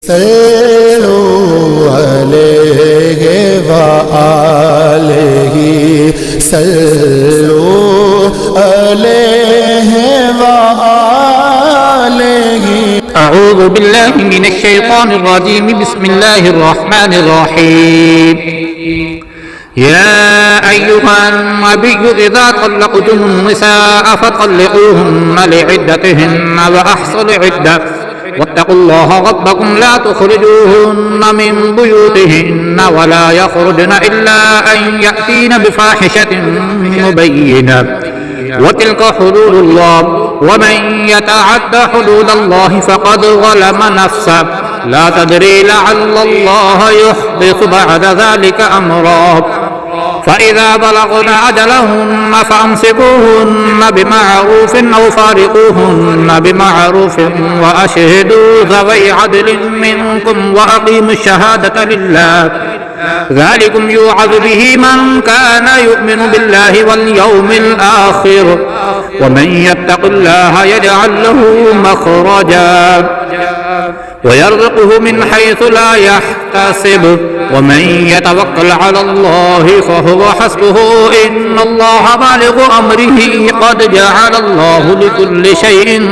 صلوا عليه وآله صلوا عليه وآله. أعوذ بالله من الشيطان الرجيم. بسم الله الرحمن الرحيم. يا أيها النبي إذا طلقتم النساء فطلقوهن لعدتهن وأحصوا العدة واتقوا الله ربكم لا تخرجوهن من بيوتهن ولا يخرجن إلا أن يأتين بفاحشة مبينة وتلك حدود الله ومن يتعد حدود الله فقد ظلم نفسه لا تدري لعل الله يحدث بعد ذلك أمرا. فإذا بلغن أجلهن فأمسكوهن بمعروف أو فارقوهن بمعروف وأشهدوا ذوي عدل منكم وأقيموا الشهادة لله ذلكم يوعظ به من كان يؤمن بالله واليوم الآخر ومن يتق الله يجعل له مخرجا ويرزقه من حيث لا يحتسب ومن يتوكل على الله فهو حسبه إن الله بالغ أمره قد جعل الله لكل شيء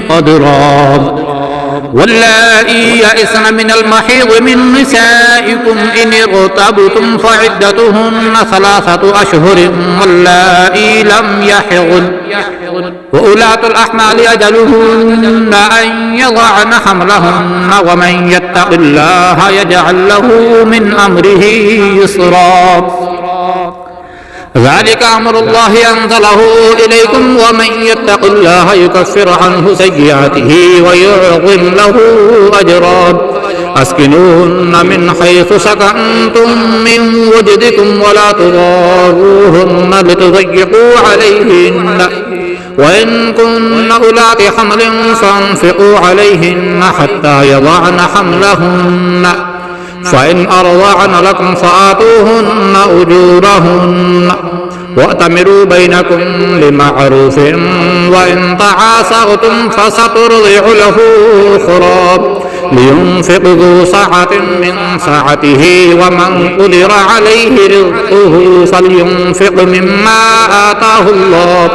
قدرا. واللائي يئسن من المحيض من نسائكم إن ارتبتم فعدتهن 3 أشهر واللائي لم يحضن وأولاة الأحمال أجلهن أن يضعن حملهن ومن يتق الله يجعل له من أمره يسرا. ذلك أمر الله أنزله إليكم ومن يتق الله يكفر عنه سيئاته ويعظم له أجرا. أسكنوهن من حيث سكنتم من وجدكم ولا تضاروهن لتضيقوا عليهن وإن كن أولات حمل فانفقوا عليهن حتى يضعن حملهن فإن أرضعن لكم فآتوهن أجورهن وأتمروا بينكم بمعروف وإن تعاسرتم فسترضع له أخرى لينفق ذو سعة من سعته ومن قدر عليه رزقه فلينفق مما آتاه الله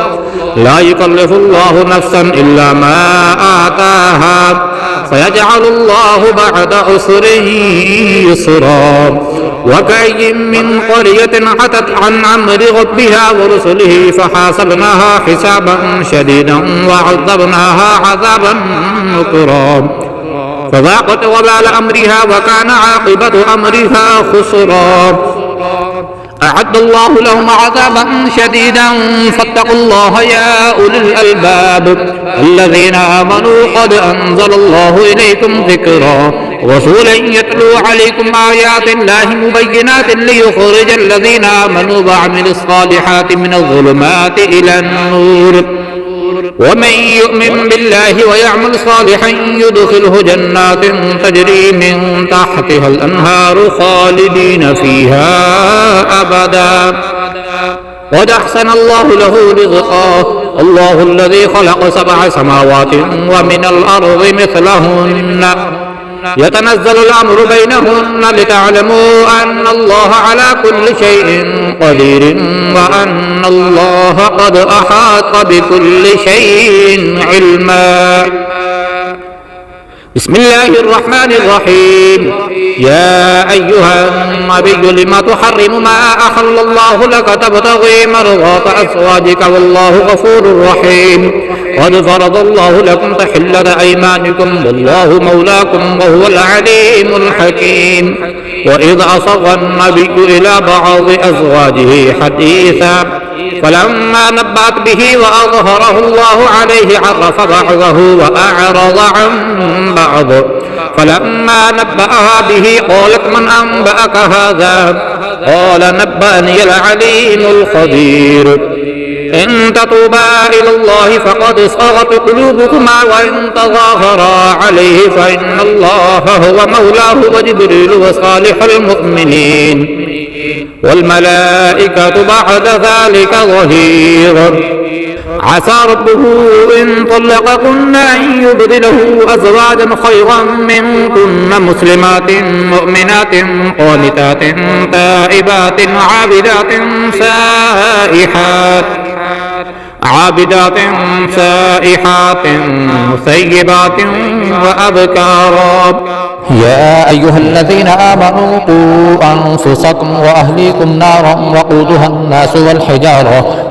لا يكلف الله نفسا إلا ما آتاها فيجعل الله بعد عسر يسرا. وكأي من قرية عتت عن أمر ربها ورسله فحاسبناها حسابا شديدا وعذبناها عذابا نكرا فذاقت وبال أمرها وكان عاقبة أمرها خسرا. أعد الله لهم عذابا شديدا فاتقوا الله يا أولي الألباب الذين آمنوا قد أنزل الله إليكم ذكرا رسولا يتلو عليكم آيات الله مبينات ليخرج الذين آمنوا وعملوا الصالحات من الظلمات إلى النور ومن يؤمن بالله ويعمل صالحا يدخله جنات تجري من تحتها الأنهار خالدين فيها أبدا قد أحسن الله له رزقا. الله الذي خلق 7 سماوات ومن الأرض مثلهن يتنزل الأمر بينهن لتعلموا أن الله على كل شيء قدير وأن الله قد أحاط بكل شيء علما. بسم الله الرحمن الرحيم. يا أيها النبي لم تحرم ما أحل الله لك تبتغي مرضات أزواجك والله غفور رحيم. قد فرض الله لكم تحلة أيمانكم والله مولاكم وهو العليم الحكيم. وإذ أصر النبي إلى بعض أزواجه حديثا فلما نبأت به وأظهره الله عليه عرف بعضه وأعرض عن بعض فلما نبأها به قالت من أنبأك هذا قال نبأني العليم الخبير. إن تتوبا إلى الله فقد صغت قلوبكما وإن تظاهرا عليه فإن الله هو مولاه وجبريل وصالح المؤمنين والملائكة بعد ذلك ظهير. عسى ربه إن طلقكن أن يبدله أزواجا خيرا منكن مسلمات مؤمنات قانتات تائبات عابدات سائحات ثيبات وأبكارا. يا أيها الذين آمنوا قوا أنفسكم وأهليكم نارا وقودها الناس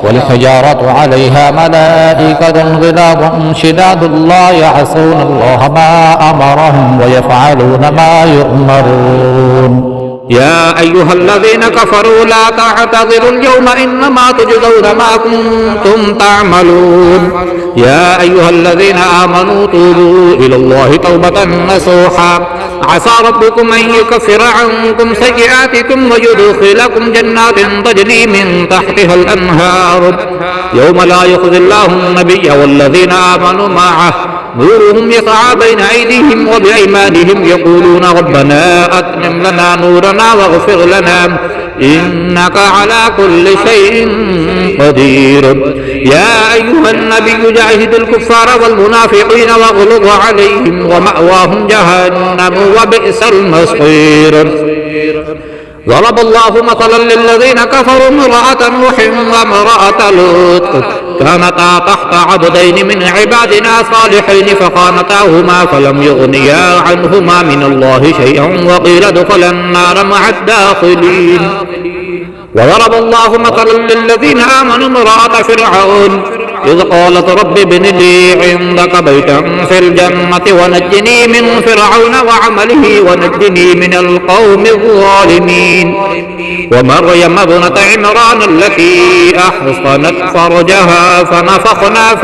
والحجارة عليها ملائكة غلاظ شداد لا يعصون الله ما أمرهم ويفعلون ما يؤمرون. يا أيها الذين كفروا لا تعتذروا اليوم إنما تجزون ما كنتم تعملون. يا أيها الذين آمنوا توبوا إلى الله توبة نصوحا عسى ربكم أن يكفر عنكم سيئاتكم ويدخلكم جنات تجري من تحتها الأنهار يوم لا يخزي الله النبي والذين آمنوا معه نورهم يسعى بين أيديهم وبأيمانهم يقولون ربنا أتمم لنا نورنا واغفر لنا إنك على كل شيء قدير. يا أيها النبي جاهد الكفار والمنافقين واغلظ عليهم ومأواهم جهنم وبئس المصير. ضرب الله مثلا للذين كفروا امرأة نوح وامرأة لوط كانتا تحت عبدين من عبادنا صالحين فخانتاهما فلم يغنيا عنهما من الله شيئا وقيل ادخلا النار مع الداخلين. وضرب الله مثلا للذين آمنوا امرأة فرعون إذ قالت رب ابن لي عندك بيتا في الجنة ونجني من فرعون وعمله ونجني من القوم الظالمين. ومريم ابنة عمران التي أحصنت فرجها فنفخنا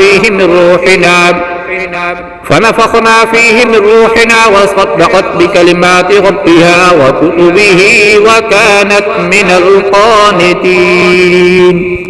فيه من روحنا وصدقت بكلمات ربها وكتبه وكانت من القانتين.